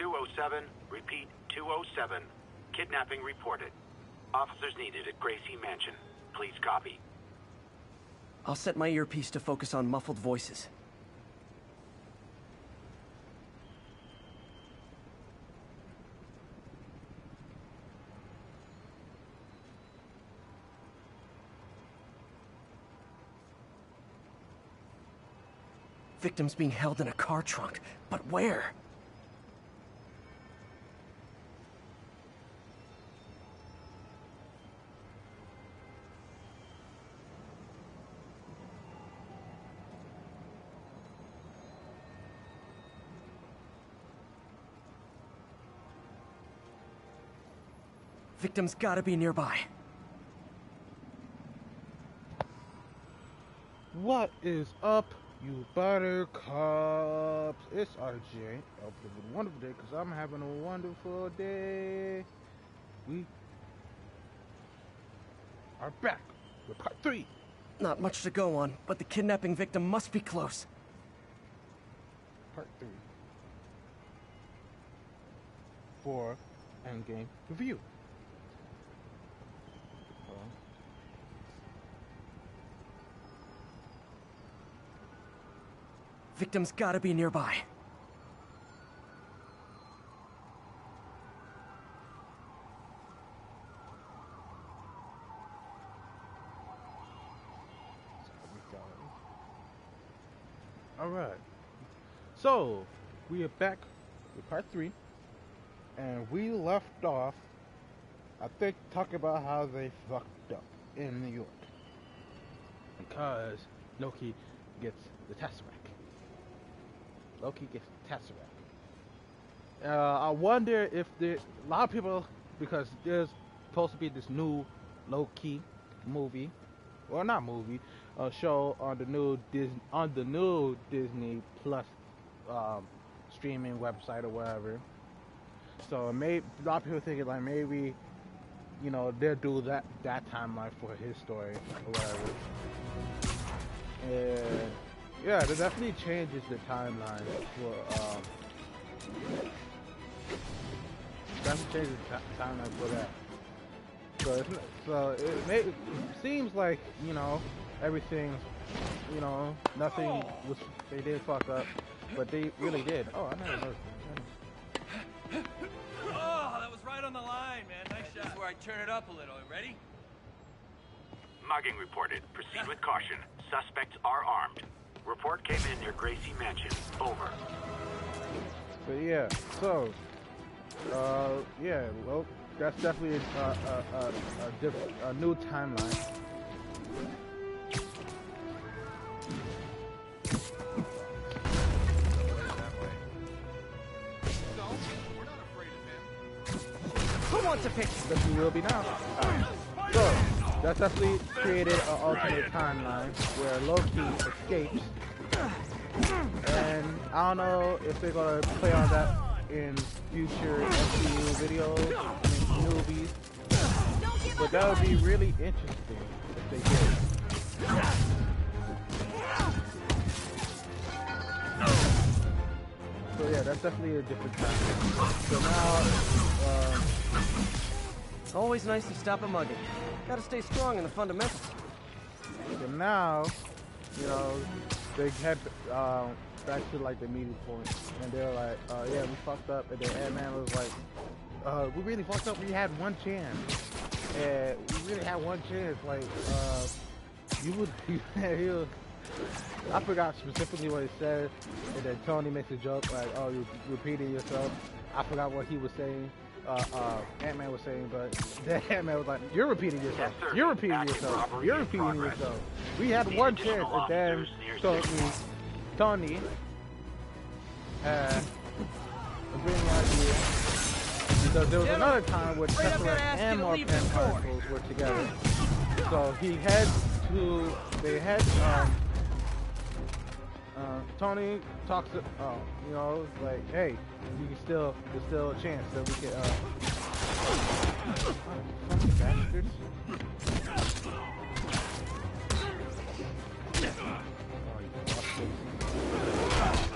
207, repeat 207. Kidnapping reported. Officers needed at Gracie Mansion. Please copy. I'll set my earpiece to focus on muffled voices. Victims being held in a car trunk, but where? Victims gotta be nearby. What is up, you buttercups? It's RJ. Hope you have a wonderful day, because I'm having a wonderful day. We are back with part 3. Not much to go on, but the kidnapping victim must be close. Part 3. For Endgame review. Victims gotta be nearby. Alright. So, we are back with part 3. And we left off, I think, talking about how they fucked up in New York. Because Loki gets the Tesseract. Loki gets the Tesseract. I wonder if a lot of people, because there's supposed to be this new Loki movie, or not movie, show on the new Disney Plus streaming website or whatever. So maybe a lot of people thinking like maybe, you know, they'll do that timeline for his story or whatever. And yeah, that definitely changes the timeline for timeline for that. So it seems like, you know, everything, you know, nothing was, they did fuck up, but they really did. Oh, I never noticed that. Oh, that was right on the line, man. Nice shot. This is where I turn it up a little. Ready? Mugging reported. Proceed with caution. Suspects are armed. Report came in near Gracie Mansion. Over. But yeah, so yeah, well, that's definitely a new timeline. Who wants a picture? That you will be now. So that's definitely created an alternate timeline where Loki escapes, and I don't know if they're gonna play on that in future MCU videos, movies, but that would be really interesting if they did. So yeah, that's definitely a different time. So now, It's always nice to stop a mugging. Gotta stay strong in the fundamentals. so now, you know, they had back to like the meeting point, and they're like, yeah, we fucked up, and then Ant-Man was like, we really fucked up. We had one chance, and we really had one chance. Like, he was, I forgot specifically what he said, and then Tony makes a joke like, oh, you repeating yourself. I forgot what he was saying. Ant-Man was saying, but then Ant-Man was like, you're repeating yourself. Yes, You're repeating yourself. You're repeating yourself. We had one chance, and then Tony had a brilliant idea, because there was another time where Tesseract and Morphin particles were together. So he had to, they had, Tony talks to, you know, like, hey, you can still, there's still a chance that we can, fucking bastards.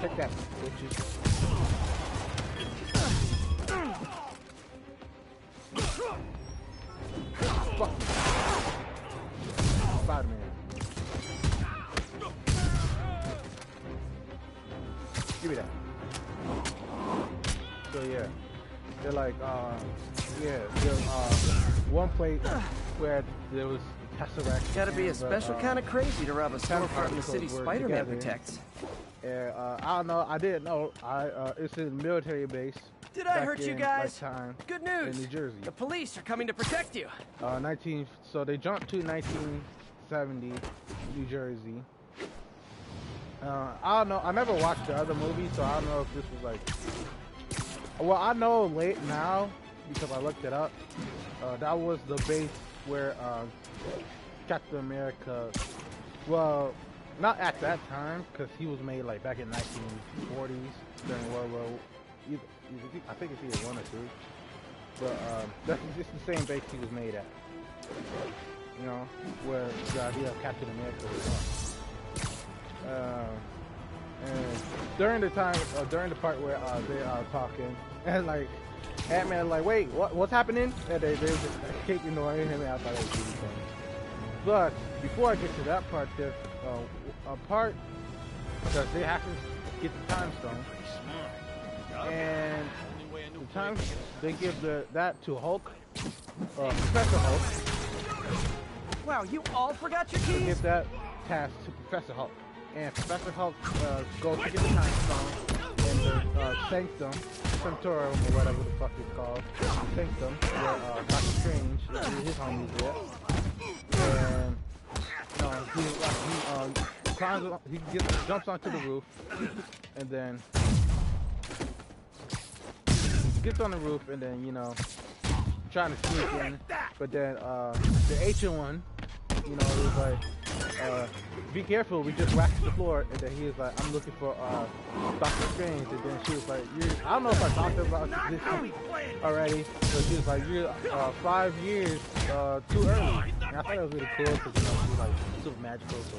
Take that, bitches. Spider-Man. Give me that. So yeah, they're like, there's one place where there was Tesseract. Gotta be a special kind of crazy to rob a storefront in the city Spider-Man protects. Yeah, I don't know. I didn't know. It's a military base. Did I hurt you guys? Good news. In New Jersey. The police are coming to protect you. So they jumped to 1970, New Jersey. I don't know. I never watched the other movie, so I don't know if this was like. Well, I know late now because I looked it up. That was the base where Captain America. Well, not at that time because he was made like back in 1940s during World War. I think it's either one or two. But that's just the same base he was made at. You know, where the idea of Captain America was on. And during the part where they are talking, and like Ant-Man like, wait, what's happening? And they just keep ignoring him, and I thought it was really funny. But before I get to that part, there's a part because they have to get the time stone, and the time they give that to Hulk, Professor Hulk. Wow, you all forgot your They keys? give that task to Professor Hulk. And Professor Hulk goes to get the time stone in the Sanctum, Sanctorum, or whatever the fuck it's called. Sanctum, where Doctor Strange is his homies there. And he jumps onto the roof, and then gets on the roof, and then, you know, trying to sneak in. But then the ancient one, you know, it was like, be careful, we just waxed the floor. And then he was like, I'm looking for Doctor Strange. And then she was like, I don't know if I talked about this already, but she was like, you're 5 years too early. And I thought that was really cool because, you know, she's like super magical, so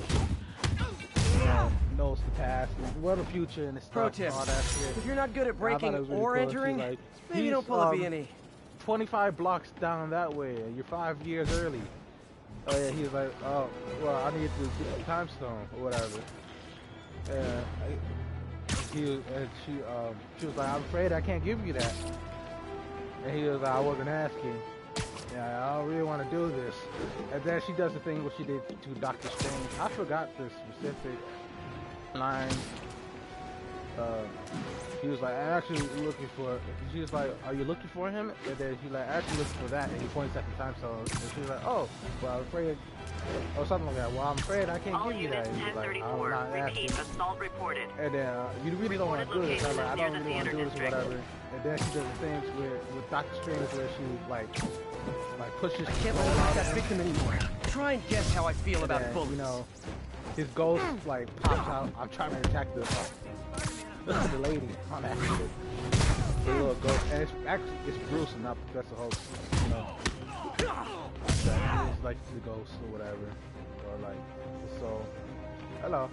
you know, knows the past and well, the future and the stuff. Pro tip, and all that shit. if you're not good at breaking really or cool. entering, Like, maybe don't pull a B&E. 25 blocks down that way, and you're 5 years early. Oh yeah, he was like, oh, well, I need to get the time stone or whatever. She was like, I'm afraid I can't give you that. And he was like, I wasn't asking. Yeah, I don't really want to do this. And then she does the thing what she did to Doctor Strange. I forgot the specific line. He was like, I'm actually looking for. She was like, are you looking for him? And then he's like, actually looking for that. And he points at the time stone. And she was like, oh, well, I'm afraid, or something like that. Well, I'm afraid I can't give you that. And he's like, I'm not asking. Assault reported. And then you really don't want to do this. I'm like, I don't really want to do this or whatever. And then she does the things with Doctor Strange where she like pushes. I can't let him out that victim anymore. Try and guess how I feel about then, bullets. You know, his ghost like pops out. I'm trying to attack the lady on that shit. The little ghost, and it's Bruce and not Professor Hulk. You know, it's like the ghost or whatever, or like the soul. Hello.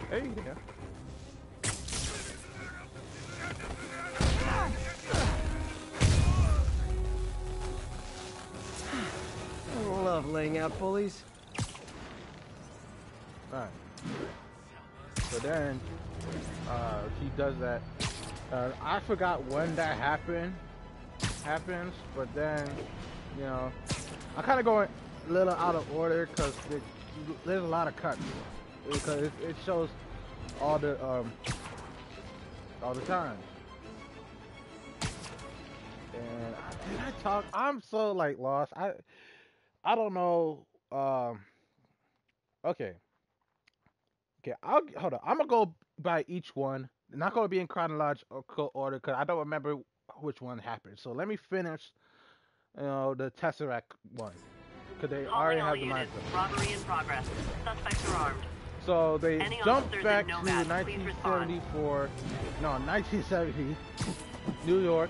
Hey, yeah. I love laying out bullies. Alright. So then, he does that. I forgot when that happens, but then, you know, I kind of go a little out of order because there's a lot of cuts. Because it shows all the time. And did I talk? I'm so like lost. I don't know. Okay. Hold on. I'm gonna go by each one. Not gonna be in chronological order because I don't remember which one happened. So let me finish, the Tesseract one because they already have the mindset. Robbery in progress. Suspects are armed. So they Any jumped officers back in to Nomad, please respond. 1970, New York.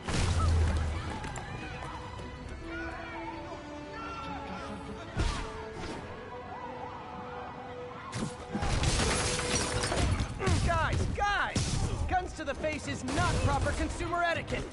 not proper consumer etiquette!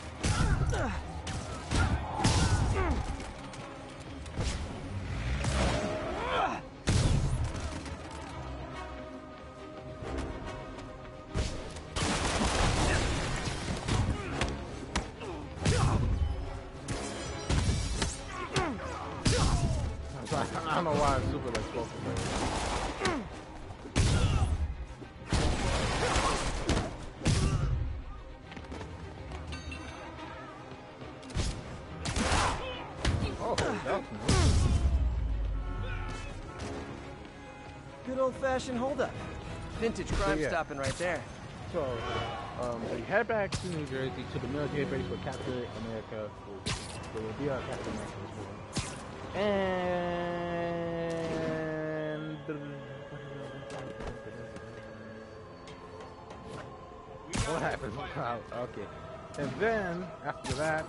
I don't know why it's super like focused. Oh, that's nice. Good old-fashioned holdup. Vintage crime yeah. stopping right there. So, they head back to New Jersey to the military base where Captain America will be our Captain America was born. And what happens? Okay. And then after that,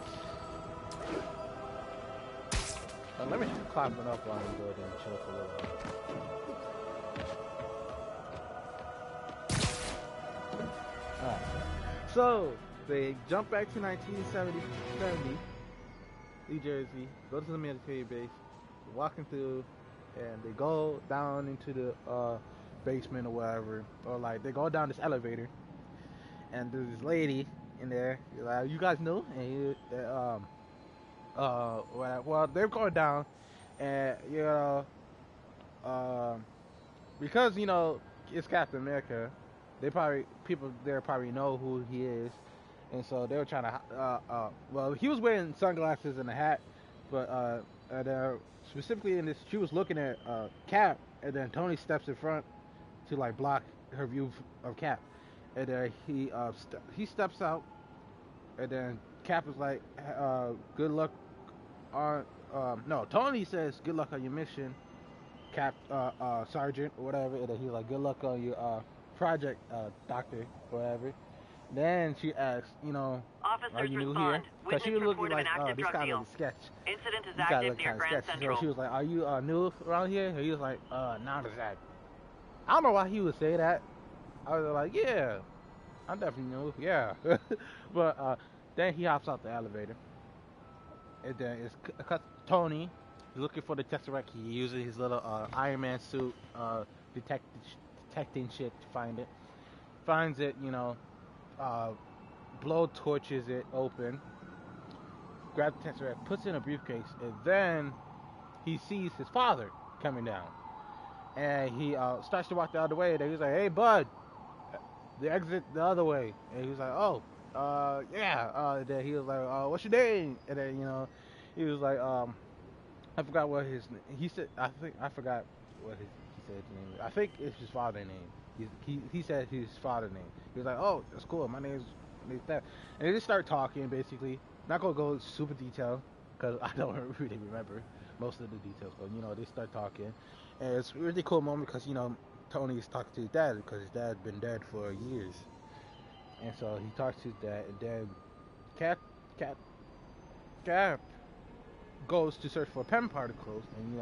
let me just climb it up on the building and chill for a little while. Alright. So they jump back to 1970, New Jersey, go to the military base, walking through, and they go down into the basement or whatever, or like they go down this elevator, and there's this lady in there. Like, you guys know, and well, they're going down, and because it's Captain America, people there probably know who he is. And so they were trying to, well, he was wearing sunglasses and a hat, but specifically in this, she was looking at Cap, and then Tony steps in front to like block her view of Cap, and then he steps out, and then Cap is like, good luck on, no, Tony says good luck on your mission, Cap, Sergeant or whatever, and then he's like good luck on your project, Doctor, whatever. Then she asks, Officers are you new respond. here? Because she was looking like, this guy deal. looks sketch. Incident is This guy active looked near kind of Grand sketchy. Central. So she was like, are you new around here? And he was like, not exactly. I don't know why he would say that. I was like, yeah, I'm definitely new, yeah. But then he hops out the elevator. And then it's Tony. He's looking for the Tesseract. He uses his little Iron Man suit, detecting shit to find it. Finds it, blow torches it open, grabs the Tesseract, puts it in a briefcase, and then he sees his father coming down. And he starts to walk the other way, and he's like, hey, bud, the exit the other way. And he was like, oh, yeah. And then he was like, what's your name? And then, he was like, I forgot what his name, he said, I forgot what he said his name. I think it's his father's name. He said his father's name. He was like, oh, that's cool, my name's that. And they just start talking, basically. Not gonna go super detailed, because I don't really remember most of the details, but, they start talking. And it's a really cool moment, because, Tony's talking to his dad, because his dad's been dead for years. And so he talks to his dad, and then Cap goes to search for PEM particles, and,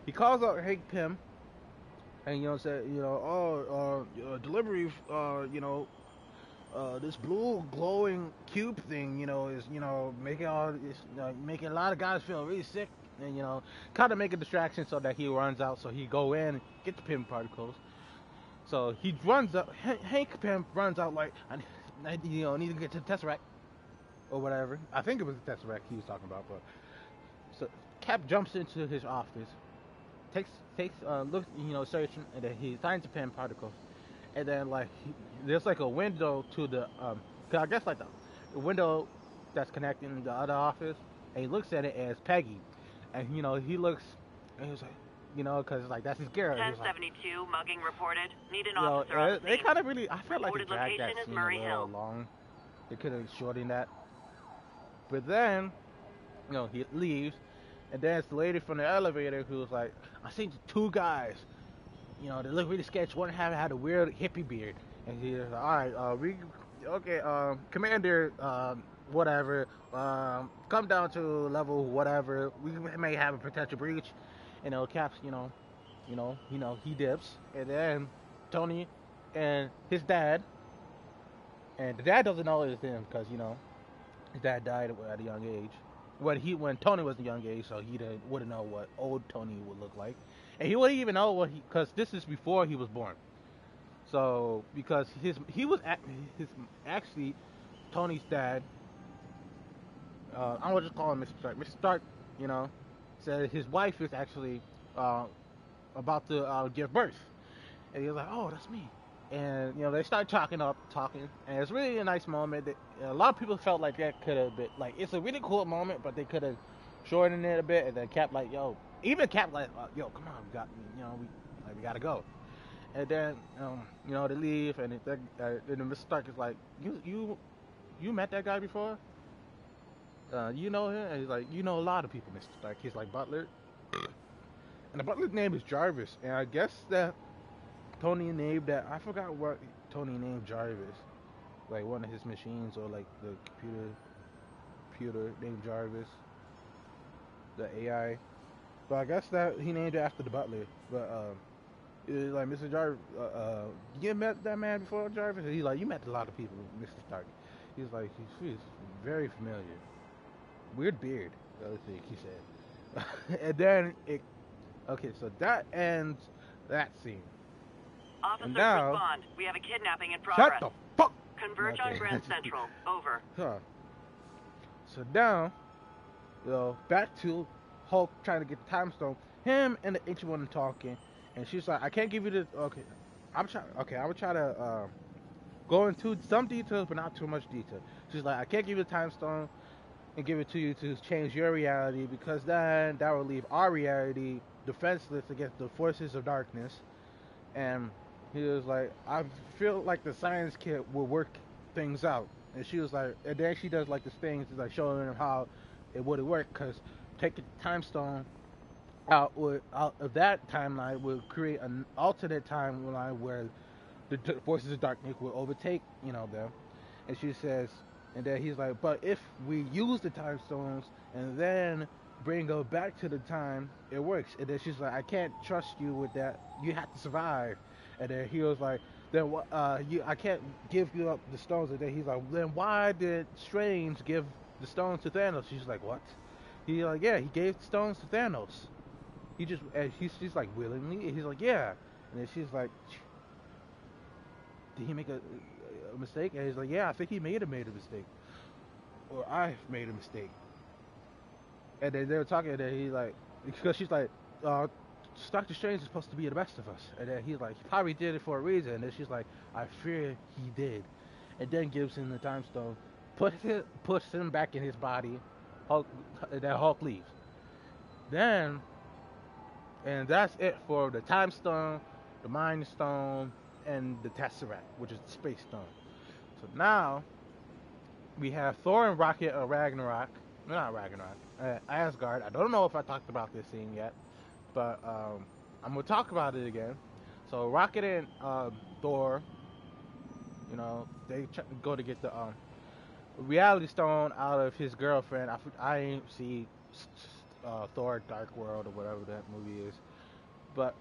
he calls out Hank Pym, and, said, delivery, this blue glowing cube thing, is, making making a lot of guys feel really sick, and, kind of make a distraction so that he runs out, so he go in and get the PIM particles. So he runs up, Hank Pym runs out like, I need to get to the Tesseract, or whatever. I think it was the Tesseract he was talking about, but, so Cap jumps into his office, takes looks, searching, and then he finds the PIM particles. And then, like, there's, like, a window to the, I guess, like, the window that's connecting the other office, and he looks at it as Peggy. And, he looks, and he was like, because, like, that's his girl. 1072, mugging reported. Need an officer on the scene. They kind of really, I felt like they Reported dragged that location is scene Murray a little Hill. long. They could have shortened that. But then, he leaves, and then it's the lady from the elevator who was like, I seen two guys. They look really sketchy. One had a weird hippie beard. And he was like, alright, Commander, whatever, come down to level whatever. We may have a potential breach. Cap's, he dips. And then Tony and his dad And the dad doesn't know it's him because his dad died at a young age. When Tony was a young age, so he wouldn't know what old Tony would look like, and he wouldn't even know because this is before he was born. So because his actually Tony's dad, I'm gonna just call him Mr. Stark. Mr. Stark, said his wife is actually about to give birth, and he was like, "Oh, that's me." And they start talking, and it's really a nice moment. A lot of people felt like that could have been like it's a really cool moment, but they could have shortened it a bit, and then kept like, even kept like, "Yo, come on, we gotta go." And then they leave, and then Mr. Stark is like, "You met that guy before? You know him?" And he's like, "You know a lot of people, Mr. Stark." He's like, "Butler," and the butler's name is Jarvis, and I guess that. Tony named that. I forgot what Tony named Jarvis, like one of his machines or like the computer named Jarvis, the AI. But I guess that he named it after the butler. But it was like Mr. Jarvis. You met that man before, Jarvis? And he's like, you met a lot of people, Mr. Stark. He's like, he's very familiar. Weird beard, the other thing he said. And then so that ends that scene. Officers now, respond. We have a kidnapping in progress. Shut the fuck! Converge on Grand Central. Over. Huh. So now, back to Hulk trying to get the time stone. Him and the ancient one talking, and she's like, "I can't give you this." Okay, I'm gonna try to go into some details, but not too much detail. She's like, "I can't give you the time stone and give it to you to change your reality because then that will leave our reality defenseless against the forces of darkness." And he was like, "I feel like the science kit will work things out." And she was like, and then she does like this thing, she's like showing him how it would work, because taking the time stone out of that timeline would create an alternate timeline where the forces of darkness will overtake, them. And she says, and then he's like, "But if we use the time stones and then bring her back to the time, it works." And then she's like, "I can't trust you with that. You have to survive." And then he was like, "Then I can't give you up the stones." And then he's like, "Then why did Strange give the stones to Thanos?" She's like, "What?" He's like, "Yeah, he gave the stones to Thanos. She's like, "Willingly?" And he's like, "Yeah." And then she's like, "Did he make a mistake?" And he's like, "Yeah, I think he made a mistake, or I made a mistake." And then they were talking, and then he's like, because she's like, "Doctor Strange is supposed to be the best of us." And then he's like, "He probably did it for a reason." And then she's like, "I fear he did." And then gives him the time stone, puts him back in his body. Hulk leaves. Then, and that's it for the time stone, the mind stone, and the Tesseract, which is the space stone. So now we have Thor and Rocket or Ragnarok. No, not Ragnarok. Asgard. I don't know if I talked about this scene yet, but I'm gonna talk about it again. So Rocket and Thor, they go to get the reality stone out of his girlfriend. I ain't see Thor Dark World or whatever that movie is, but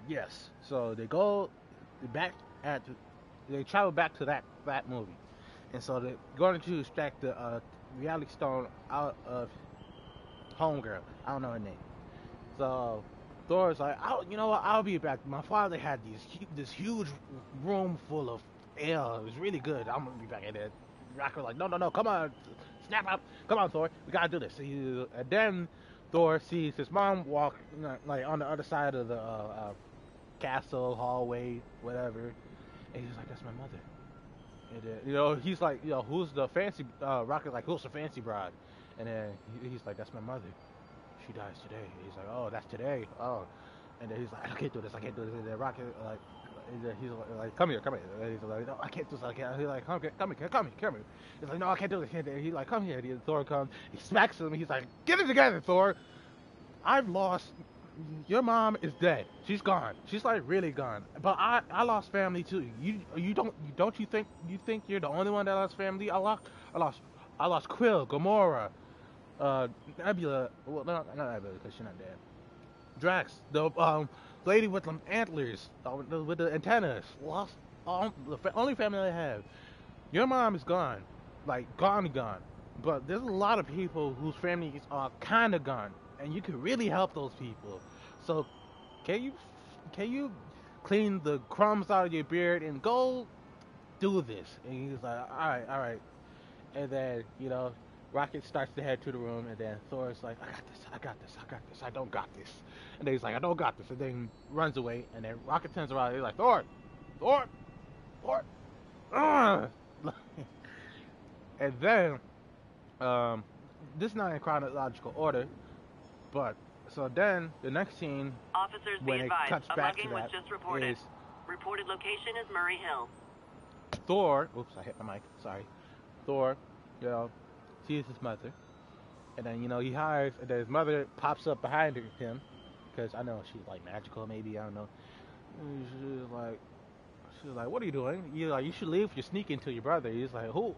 yes. So they go back they travel back to that movie, and so they're going to extract the reality stone out of homegirl. I don't know her name. So Thor's like, "You know what? I'll be back. My father had this huge room full of air. It was really good. I'm gonna be back in there." Rocker's like, No, come on, snap up, come on, Thor, we gotta do this." And then Thor sees his mom walk, like on the other side of the castle hallway, whatever, and he's like, "That's my mother." And then, he's like, "Who's the fancy?" Rocker's like, "Who's the fancy bride?" And then he's like, "That's my mother. She dies today." And he's like, "Oh, that's today. Oh." And then he's like, "I can't do this. And then Rocket he's like, "Come here." And he's like, "No, I can't do this. I can't." He's like, "Come here." He's like, "No, I can't do this." And he's like, "Come here." And Thor comes. He smacks him. He's like, "Get it together, Thor. I've lost. Your mom is dead. She's gone. She's like really gone. But I lost family too. Don't you think you're the only one that lost family? I lost Quill, Gamora, Nebula. Well, not Nebula because she's not dead. Drax, the lady with the antlers, with the antennas. only family I have. Your mom is gone, like gone, gone. But there's a lot of people whose families are kind of gone, and you can really help those people. So, can you, can you clean the crumbs out of your beard and go do this? And he's like, all right. And then Rocket starts to head to the room, and then Thor's like, I got this, I don't got this. And then he's like, I don't got this, and then runs away. And then Rocket turns around, and he's like, Thor, Ugh! And then, this is not in chronological order, but so then the next scene Officers be when it advised, cuts a back to mugging was that just reported. is Reported location is Murray Hill. Thor. Oops, I hit the mic. Sorry. Thor, sees his mother, and then he hires, and then his mother pops up behind him, because I know she's like magical, maybe, I don't know. And she's like, what are you doing? You should leave. You're sneaking to your brother. He's like, who?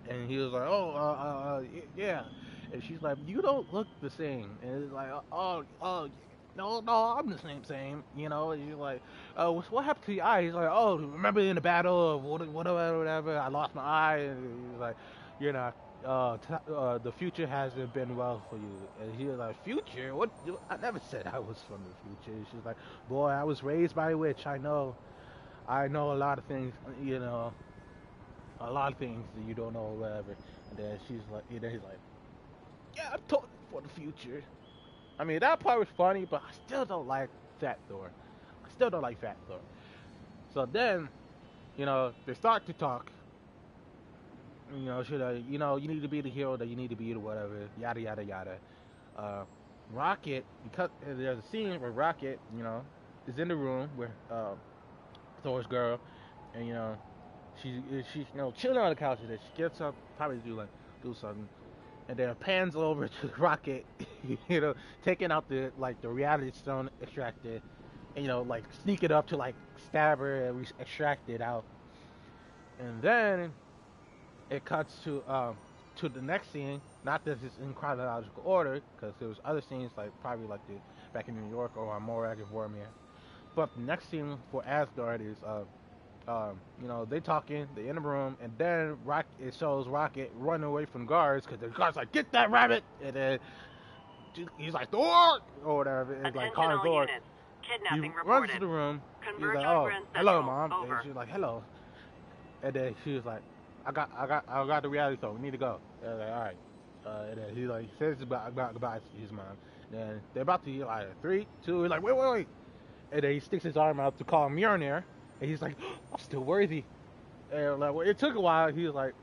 And he was like, yeah. And she's like, you don't look the same. And it's like, no, I'm the same. And he's like, what happened to your eye? He's like, oh, remember in the battle or whatever, I lost my eye. And he's like, the future hasn't been well for you. And he was like, future? What? I never said I was from the future. And she's like, boy, I was raised by a witch. I know a lot of things, a lot of things that you don't know or whatever. And then he's like, yeah, I'm totally for the future. I mean, that part was funny, but I still don't like Fat Thor. So then, they start to talk. You need to be the hero that you need to be or whatever, yada, yada, yada. Rocket, because there's a scene where Rocket, is in the room with Thor's girl, and, she's chilling on the couch, and then she gets up, probably do something, and then it pans over to Rocket, taking out the reality stone extractor, and, sneak it up to, stab her and extract it out. And then it cuts to the next scene. Not that it's in chronological order, because there was other scenes probably the back in New York or on Morag and Vormir. But the next scene for Asgard is they talking, they in the room, and then it shows Rocket running away from guards, because the guards like, get that rabbit, and then he's like, Thor, or whatever, and calling Thor. Units. Kidnapping He reported. runs to the room. Converge He's like, on oh, Grand hello, Central. mom. Over. And she's like, hello. And then she was like, I got the reality stone. We need to go. And I was like, all right. And then he says goodbye to his mom. And then they're about to 3, 2. He's like, wait. And then he sticks his arm out to call Mjolnir. And he's like, I'm still worthy. And it took a while. He's like,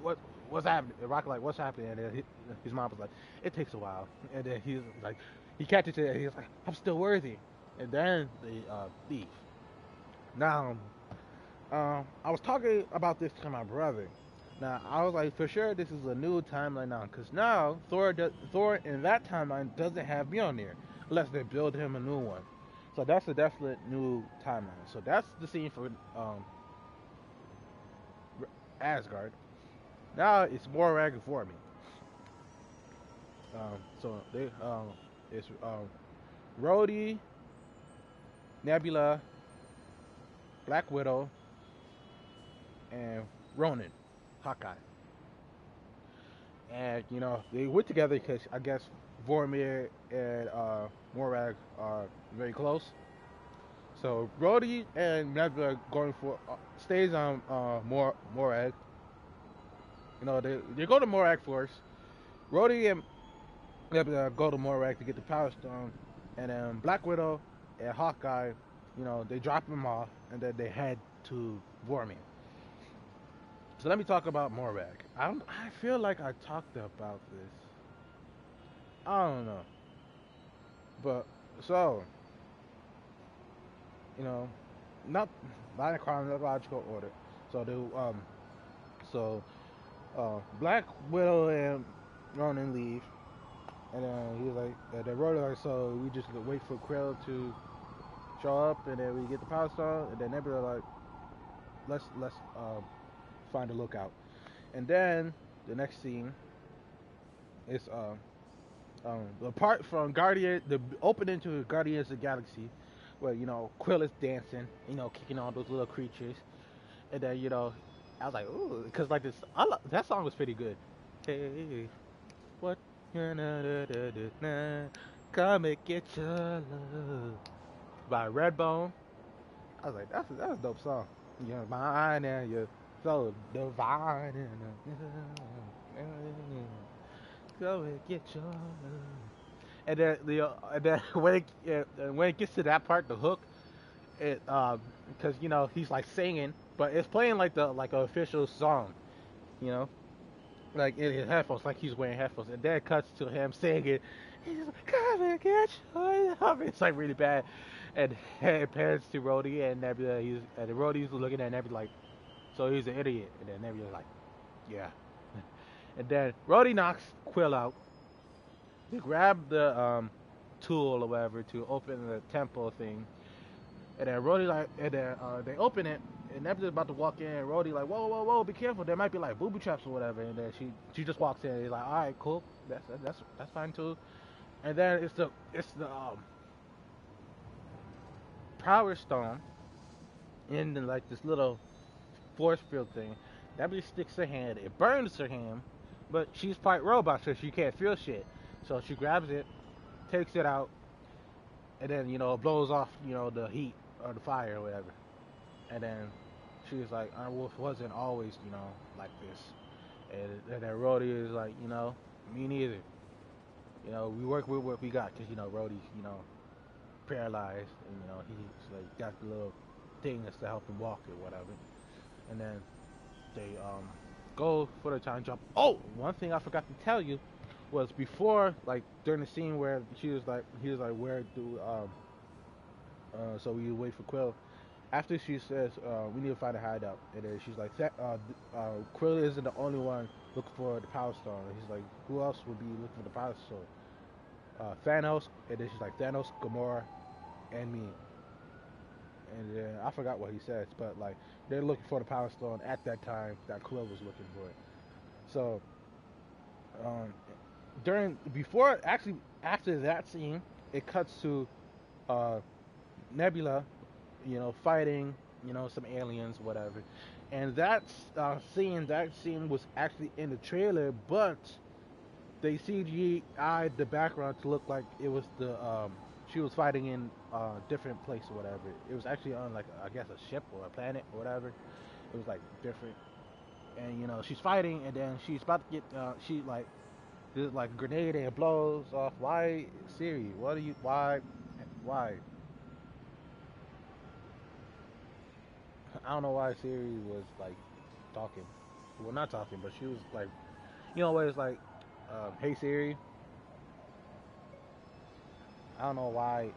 what's happening? And Rocket like, what's happening? And then his mom was like, it takes a while. And then he's like, he catches it, and he's like, I'm still worthy. And then they leave. Now, I was talking about this to my brother. Now, I was like, for sure, this is a new timeline now. Because now, Thor in that timeline doesn't have Mjolnir. Unless they build him a new one. So that's a definite new timeline. So that's the scene for Asgard. Now, it's Morag and Vormir. So they it's Rhodey, Nebula, Black Widow, and Ronan, Hawkeye. And they went together because I guess Vormir and Morag are very close. So Rhodey and Nebula are going for stays on Morag. They go to Morag first. Rhodey and Nebula go to Morag to get the Power Stone, and then Black Widow and Hawkeye, they drop him off, and then they head to Vormir. So let me talk about Morag. I feel like I talked about this. I don't know, but so not in chronological order. So Black Widow and Ronan leave. And then he's like, they wrote it so we just wait for Krill to show up, and then we get the Power Stone, and then Nebula like, let's find a lookout. And then the next scene is apart from the opening to Guardians of the Galaxy. where Quill is dancing, kicking all those little creatures, and then I was like, ooh, because like that song was pretty good. Hey, what? Come and get your love by Redbone. I was like, that's a dope song. You're mine and you're so divine. Go and get your love. And then when it gets to that part, the hook, it because he's like singing, but it's playing like an official song, you know, like in his headphones, like he's wearing headphones, and then it cuts to him singing. He's like, "Come and get your love." It's like really bad, and it pans to Rhodey and Nebula. And Rhodey's looking at Nebula like, so he's an idiot, and then Nebula's like, yeah. And then Rhodey knocks Quill out. They grab the tool or whatever to open the temple thing, and then they open it, and Nebula's about to walk in, and Rhodey like, whoa, whoa, whoa, be careful, there might be like booby traps or whatever, and then she just walks in, and he's like, all right, cool, that's fine too, and then it's the Power Stone in like this little force field thing. Nebula sticks her hand, it burns her hand, but she's part robot, so she can't feel shit. So she grabs it, takes it out, and then, it blows off, the heat or the fire or whatever. And then she's like, our wolf wasn't always, like this. And then Rhodey is like, me neither. We work with what we got, because, Rhodey's, paralyzed, and, he's like, got the little thing that's to help him walk or whatever. And then they go for the time jump. Oh, one thing I forgot to tell you was before, like during the scene where he was like, where do so we wait for Quill. After she says, we need to find a hideout, and then she's like, Quill isn't the only one looking for the Power Stone. And he's like, who else would be looking for the Power Stone? Thanos, and then she's like, Thanos, Gamora, and me. And then I forgot what he says, but like they're looking for the Power Stone at that time that Quill was looking for it. So after that scene, it cuts to Nebula, fighting, some aliens, whatever. And that scene was actually in the trailer, but they CGI'd the background to look like it was she was fighting in a different place or whatever. It was actually on like, I guess, a ship or a planet or whatever. It was like different. And she's fighting, and then she's about to get there's like a grenade, and it blows off. Why, Siri? Why? I don't know why Siri was like talking. Well, not talking, but she was like, where it's like, hey Siri. I don't know why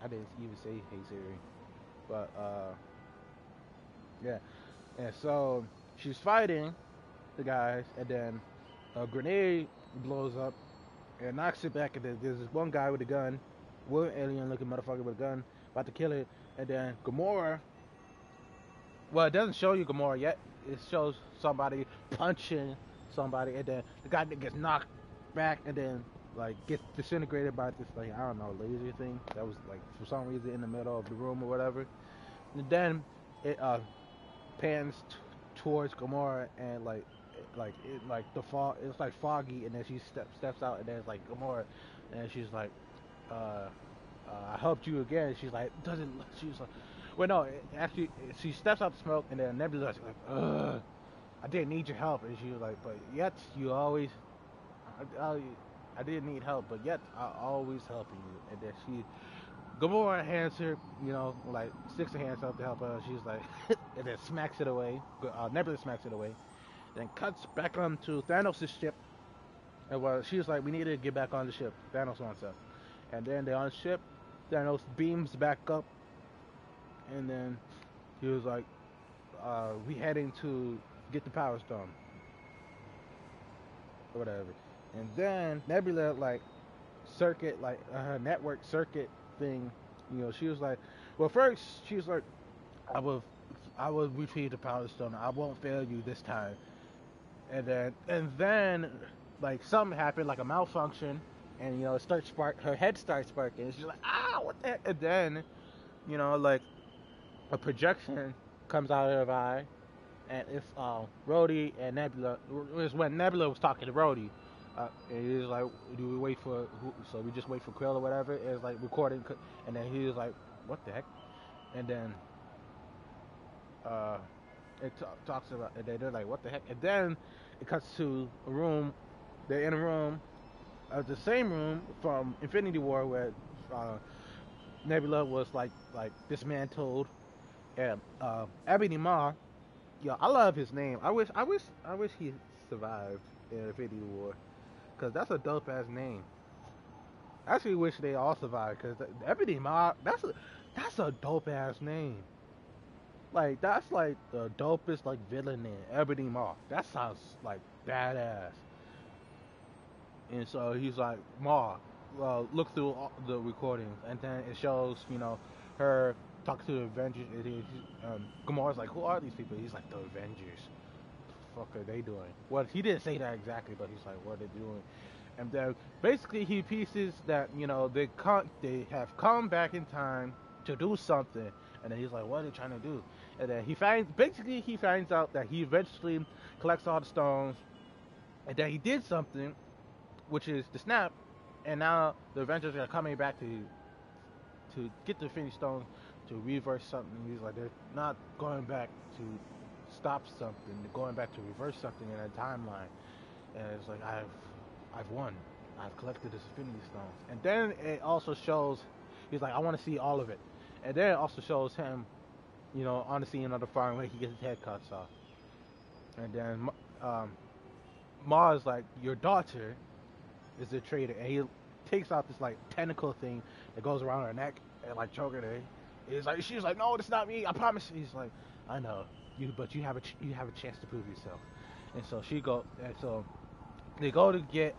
I didn't even say hey Siri, but yeah. And so she's fighting the guys, and then a grenade blows up and knocks it back, and then there's this one guy with a gun, one alien looking motherfucker with a gun, about to kill it, and then Gamora, well, it doesn't show you Gamora yet, it shows somebody punching somebody, and then the guy that gets knocked back, and then like gets disintegrated by this, like, I don't know, laser thing that was like for some reason in the middle of the room or whatever. And then it pans towards Gamora, and it's like foggy, and then she steps out, and then it's like Gamora, and she's like, I helped you again. She's like, she's like, well, no, actually, she steps out the smoke, and then Nebula's like, I didn't need your help, and she was like, but yet you always, I didn't need help, but yet I always helping you. And then Gamora hands her, like sticks her hands out to help her. She's like, and then smacks it away. Nebula smacks it away. Then cuts back onto Thanos' ship. And she's like, we need to get back on the ship. Thanos wants us. And then they're on the ship. Thanos beams back up. And then he was like, we heading to get the Power Stone. Or whatever. And then Nebula, like, circuit, like, her network circuit thing, she was like, well, first, she was like, I will retrieve the Power Stone. I won't fail you this time. And then, like, something happened, like a malfunction, and it starts her head starts sparking, and she's like, ah, what the heck? And then, like a projection comes out of her eye, and it's Rhodey and Nebula. It was when Nebula was talking to Rhodey, and he was like, "Do we wait for who?" So we just wait for Quill or whatever. It's like recording, and then he was like, "What the heck?" And then it talks about, and they're like, "What the heck?" And then it cuts to a room. They're in a room, the same room from Infinity War where Nebula was like dismantled, and Ebony Maw. Yo, I love his name. I wish he survived in Infinity War, cause that's a dope ass name. I actually wish they all survived, cause Ebony Maw, that's a dope ass name. Like that's like the dopest like villain name, Ebony Maw. That sounds like badass. And so he's like, Ma, look through all the recordings, and then it shows her talking to the Avengers. Gamora's like, who are these people? He's like, the Avengers. What the fuck are they doing? Well, he didn't say that exactly, but he's like, what are they doing? And then basically he pieces that they have come back in time to do something, and then he's like, what are they trying to do? And then he finds out that he eventually collects all the stones, and that he did something, which is the snap, and now the Avengers are coming back to get the Infinity Stone to reverse something. He's like, they're not going back to stop something, they're going back to reverse something in a timeline. And it's like, I've won. I've collected this Infinity Stones. And then it also shows, he's like, I want to see all of it. And then it also shows him, on the scene on the farm where he gets his head cut off. And then Ma is like, your daughter is a traitor, and he takes out this like tentacle thing that goes around her neck and like choking her. She's like, no, it's not me, I promise. He's like, I know but you have a chance to prove yourself. And so they go to get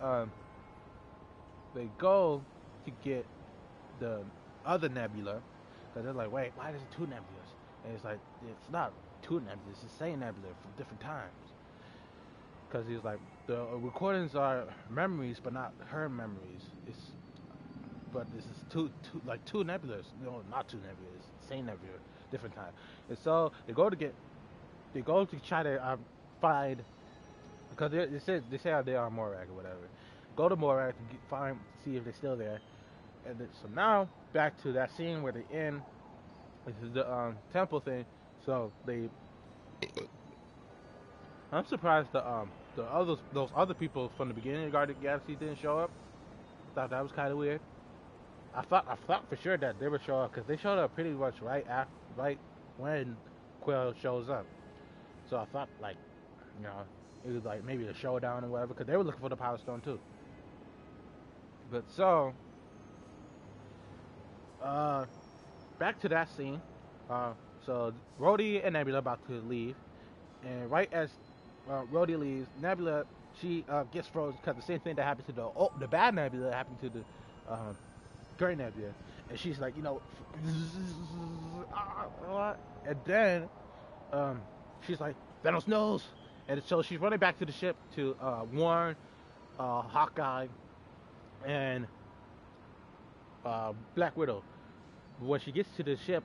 the other Nebula, because they're like, wait, why is it two Nebulas? And it's like, it's not two Nebulas, it's the same Nebula from different times. Because he's like, the recordings are memories, but not her memories. But this is two nebulas. No, not two nebulas. Same nebula, different time. And so they go to try to find, because they say they are Morag or whatever. Go to Morag to see if they're still there. And so now back to that scene where they're in. This is the temple thing. So I'm surprised those other people from the beginning of Guardians of the Galaxy didn't show up. Thought that was kind of weird. I thought for sure that they would show up, because they showed up pretty much right when Quill shows up. So I thought it was like maybe a showdown or whatever, because they were looking for the Power Stone too. But so back to that scene. So Rhodey and Nebula about to leave, and right as Rhodey leaves, Nebula, she gets frozen, because the same thing that happened to the bad Nebula happened to the great Nebula, and she's like, and then she's like, Thanos knows, and so she's running back to the ship to warn Hawkeye and Black Widow. When she gets to the ship,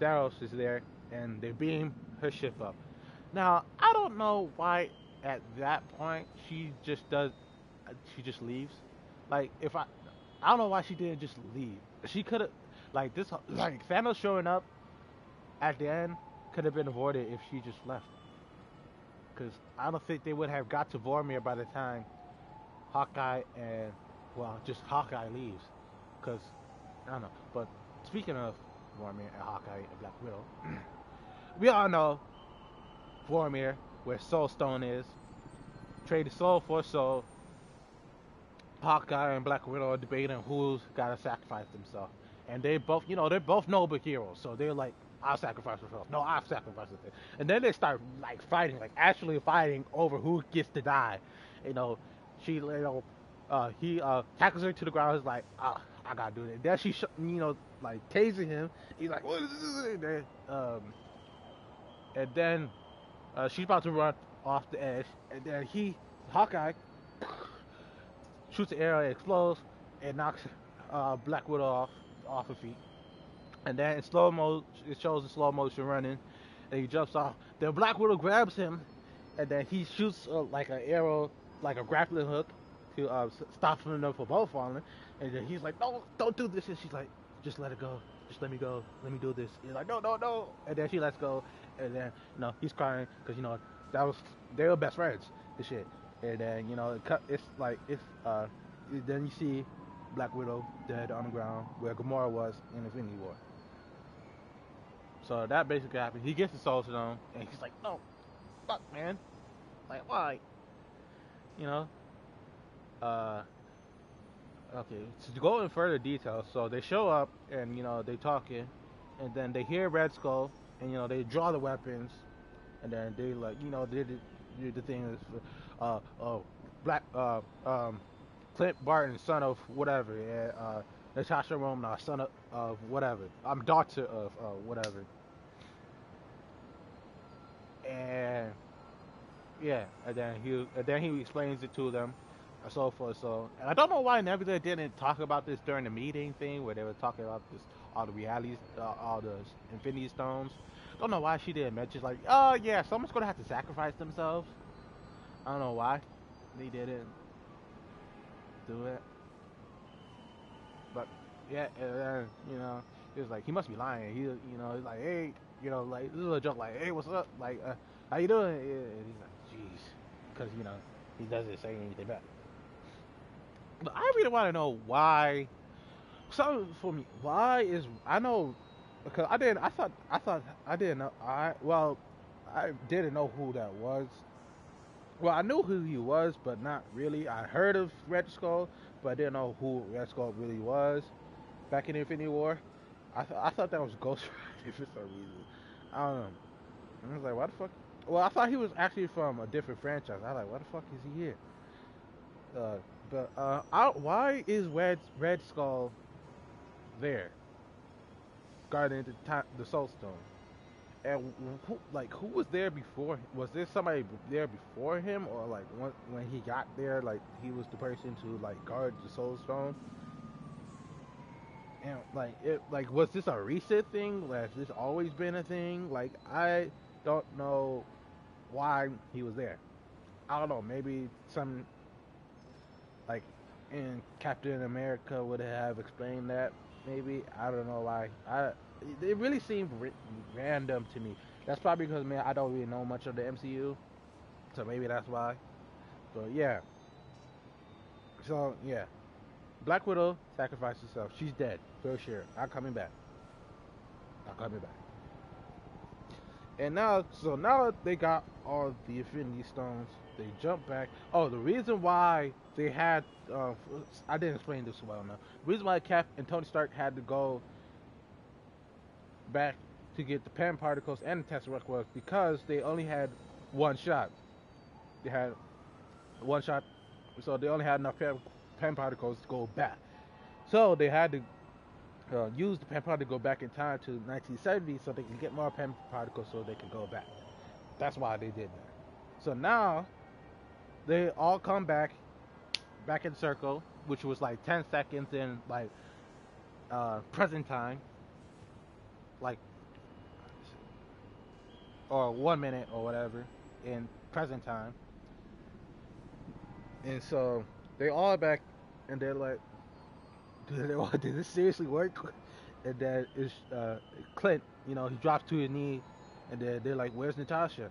Thanos is there, and they beam her ship up. Now, I don't know why at that point she just leaves. Like, I don't know why she didn't just leave. She could have, Thanos showing up at the end could have been avoided if she just left. Because I don't think they would have got to Vormir by the time Hawkeye leaves. Because, I don't know. But speaking of Vormir and Hawkeye and Black Widow, we all know Vormir, where Soul Stone is, traded soul for soul. Hawkeye and Black Widow are debating who's gotta sacrifice themselves, and they're both noble heroes. So they're like, I'll sacrifice myself. No, I'll sacrifice myself. And then they start fighting, actually fighting over who gets to die. He tackles her to the ground. He's like, I gotta do it. And then she, tasing him. He's like, what is this? And then she's about to run off the edge, and then Hawkeye shoots an arrow, it explodes, it knocks Black Widow off her feet, and then in slow mo, it shows in slow motion running, and he jumps off. Then Black Widow grabs him, and then he shoots like an arrow, like a grappling hook, to stop them from both falling. And then he's like, "No, don't do this." And she's like, "Just let it go. Just let me go. Let me do this." He's like, "No, no, no." And then she lets go, and then he's crying because they were best friends and shit. And then then you see Black Widow dead on the ground where Gamora was in Infinity War. So that basically happened. He gets the Soul Stone, and he's like, "No, fuck, man. Like, why?" You know? Okay, to go in further details, so they show up, and, they talking, and then they hear Red Skull, and, they draw the weapons, and then they, like, they do the thing is, Clint Barton, son of whatever, and, Natasha Romanoff, son of whatever. I'm daughter of whatever. And yeah, and then he explains it to them, and so forth. So, and I don't know why Nebula didn't talk about this during the meeting thing where they were talking about this, all the realities, all the Infinity Stones. Don't know why she didn't mention, like, oh yeah, someone's gonna have to sacrifice themselves. I don't know why they didn't do it. But yeah, and then, he was like, he must be lying. He's like, hey, like, this is a joke, like, hey, what's up? Like, how you doing? And he's like, jeez, because he doesn't say anything back. But I really want to know why. Something for me. Why is I know because I didn't know. I didn't know who that was. Well, I knew who he was, but not really. I heard of Red Skull, but I didn't know who Red Skull really was. Back in Infinity War, I thought that was Ghost Rider for some reason. I don't know. I was like, why the fuck? Well, I thought he was actually from a different franchise. I was like, why the fuck is he here? Why is Red Skull there, guarding the Soul Stone? And who was there before? Was there somebody there before him, or like when he got there, like he was the person to like guard the Soul Stone? And was this a recent thing? Has this always been a thing? Like, I don't know why he was there. I don't know. Maybe some, like, in Captain America would have explained that. Maybe I don't know why. It really seemed random to me. That's probably because, man, I don't really know much of the MCU, so maybe that's why. But yeah. So yeah, Black Widow sacrificed herself. She's dead for sure. Not coming back. And now they got all the Infinity Stones. They jump back. Oh, the reason why they had I didn't explain this well enough. The reason why Cap and Tony Stark had to go back to get the Pym particles and the Tesseract was because they only had one shot. They had one shot, so they only had enough Pym particles to go back. So they had to use the Pym particle to go back in time to 1970 so they can get more Pym particles so they can go back. That's why they did that. So now they all come back in circle, which was like 10 seconds in like present time, like, or 1 minute or whatever in present time. And so they all back, and they're like, did this seriously work? And then it's Clint, he drops to his knee, and then they're like, where's Natasha?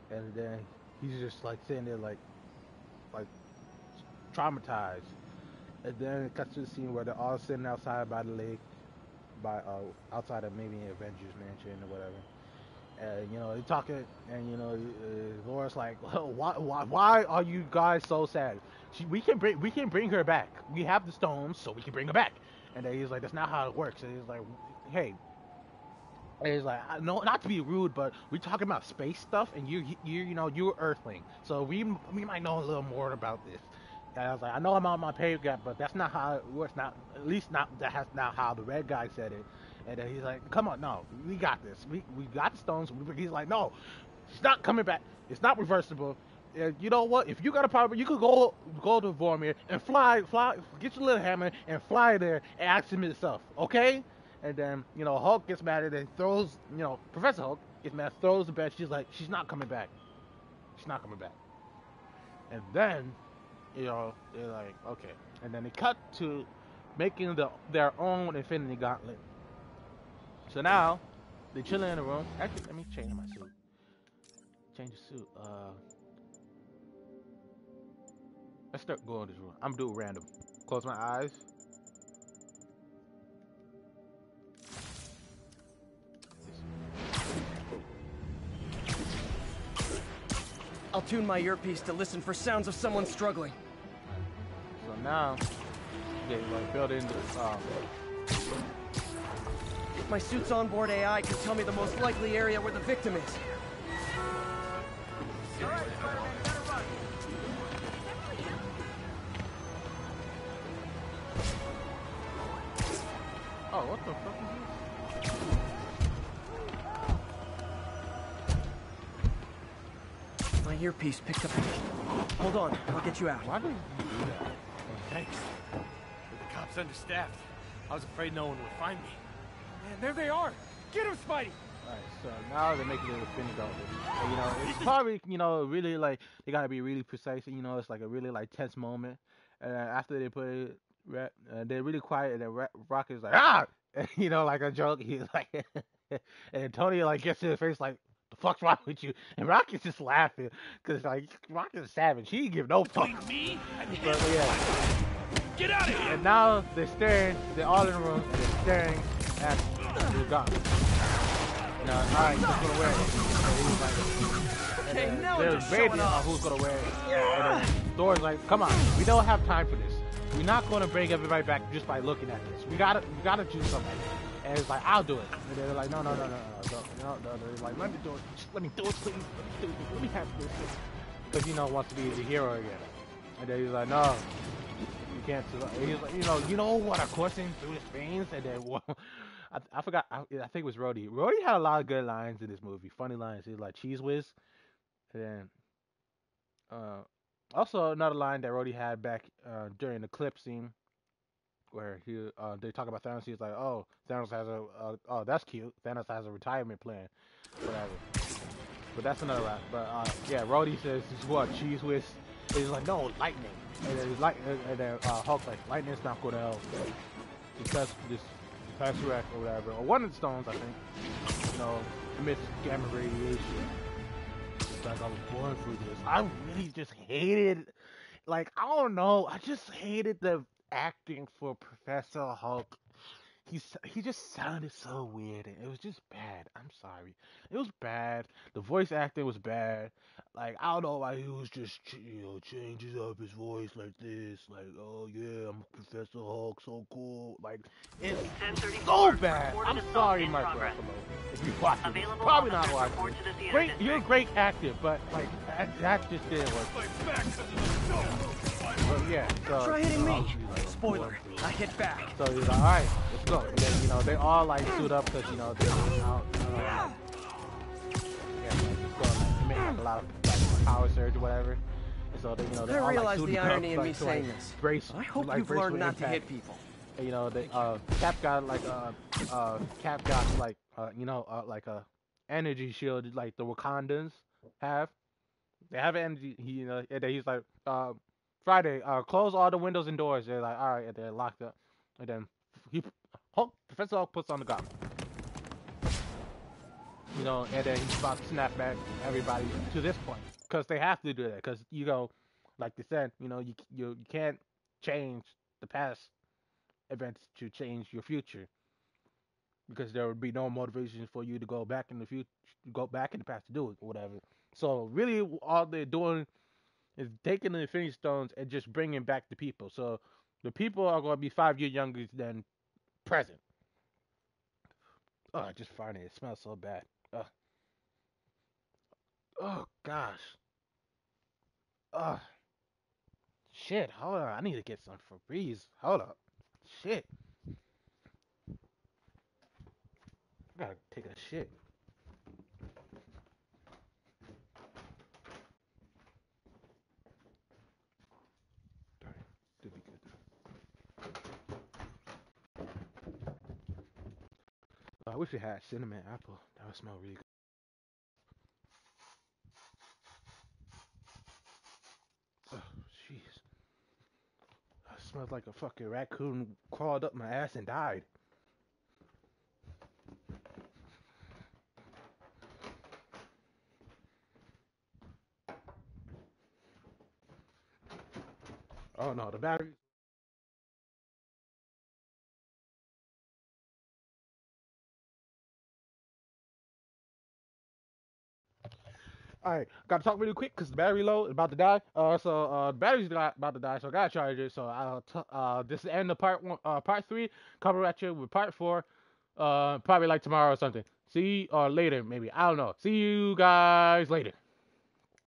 And then he's just like sitting there like traumatized. And then it cuts to the scene where they're all sitting outside by the lake, outside of maybe Avengers Mansion or whatever. And they're talking, and Laura's like, well, why are you guys so sad? We can bring her back. We have the stones, so we can bring her back. And then he's like, that's not how it works. And he's like, hey. And he's like, no, not to be rude, but we're talking about space stuff, and you're Earthling, so we might know a little more about this. And I was like, I know I'm on my pay gap, but that's not how it works. Not at least not that's not how the red guy said it. And then he's like, come on, no, we got this. We got the stones. He's like, no, she's not coming back. It's not reversible. You know what? If you got a problem, you could go to Vormir and fly, get your little hammer and fly there and ask him himself, okay? And then Hulk gets mad and throws, Professor Hulk gets mad, throws the bed. She's like, she's not coming back. She's not coming back. And then, they're like, okay. And then they cut to making their own Infinity Gauntlet. So now they chilling in the room. Actually, let me change my suit. Change the suit. Let's start going this room. I'm doing random. Close my eyes. I'll tune my earpiece to listen for sounds of someone struggling. So now they like build in the My suit's onboard AI can tell me the most likely area where the victim is. Oh, what the fuck is this? My earpiece picked up. Hold on, I'll get you out. Why did you do that? Thanks. The cops understaffed. I was afraid no one would find me. Man, there they are! Get him, Spidey! Alright, so now they're making it a spinning gauntlet. And, it's probably, really like, they gotta be really precise. It's like a really like tense moment. And after they put it, they're really quiet, and then Rocket's like, ah! And, like a joke. He's like, and Tony like gets in his face like, the fuck's wrong with you? And Rocket's just laughing because like Rocket's savage. He didn't give no fuck. Me and but yeah. Get out of here! And now they're staring. They're all in the room. And they're staring at the gauntlet. Alright, who's gonna wear it? Hey, now they're debating on who's gonna wear it. And then Thor's like, come on, we don't have time for this. We're not gonna bring everybody back just by looking at this. We gotta do something. And it's like, I'll do it. And they're like, no. They're like, let me do it. Just let me do it, please. Let me have this. Because wants to be the hero again. And then he's like, no, you can't. And he's like, you know what? I'm coursing through his veins. And then I forgot. I think it was Rhodey. Rhodey had a lot of good lines in this movie. Funny lines. He's like cheese whiz. And then, also another line that Rhodey had back during the clip scene, where they talk about Thanos. He's like, oh, Thanos has oh, that's cute. Thanos has a retirement plan, whatever. But that's another rap. But yeah, Rhodey says, what, cheese whiz? And he's like, no, lightning. And then Hulk's like, lightning's not gonna help. Because this Tesseract or whatever, or one of the stones, I think, emits gamma radiation. It's like I was born for this. I really just hated, I don't know, I just hated the acting for Professor Hulk. He just sounded so weird, and it was just bad. I'm sorry, it was bad. The voice acting was bad. I don't know why he was just changes up his voice like this. Oh yeah, I'm Professor Hulk, so cool. It's so bad. I'm sorry, Mark Ruffalo, if you watch it. Probably not watching it. Great, you're a great actor, but that just didn't work. But yeah, so try hitting me. Spoiler, I hit back. So he's like, all right, let's go. And then they all suit up because they're out. They make a lot of power surge or whatever. And so they I all realize the irony in me to, saying this. Brace. I hope you've learned not to hit people. And, Cap got a energy shield like the Wakandans have. They have an energy. And then he's like, Friday, close all the windows and doors. They're like, all right, and they're locked up. And then Professor Hulk puts on the gauntlet. And then he's about to snap back everybody to this point, because they have to do that, because like they said, you can't change the past events to change your future, because there would be no motivation for you to go back in the future, go back in the past to do it or whatever. So really, all they're doing is taking the Infinity Stones and just bringing back the people. So the people are going to be 5 years younger than present. Oh, I just farted. It smells so bad. Oh, gosh. Shit. Hold on. I need to get some Febreze. Hold up. Shit. I gotta take a shit. I wish it had cinnamon apple. That would smell really good. Oh, jeez. That smells like a fucking raccoon crawled up my ass and died. Oh no, the battery. Alright, gotta talk really quick because the battery low is about to die. The battery's about to die, so I gotta charge it. So this is the end of part one, part three. Coming at you with part four, probably like tomorrow or something. See or later maybe. I don't know. See you guys later.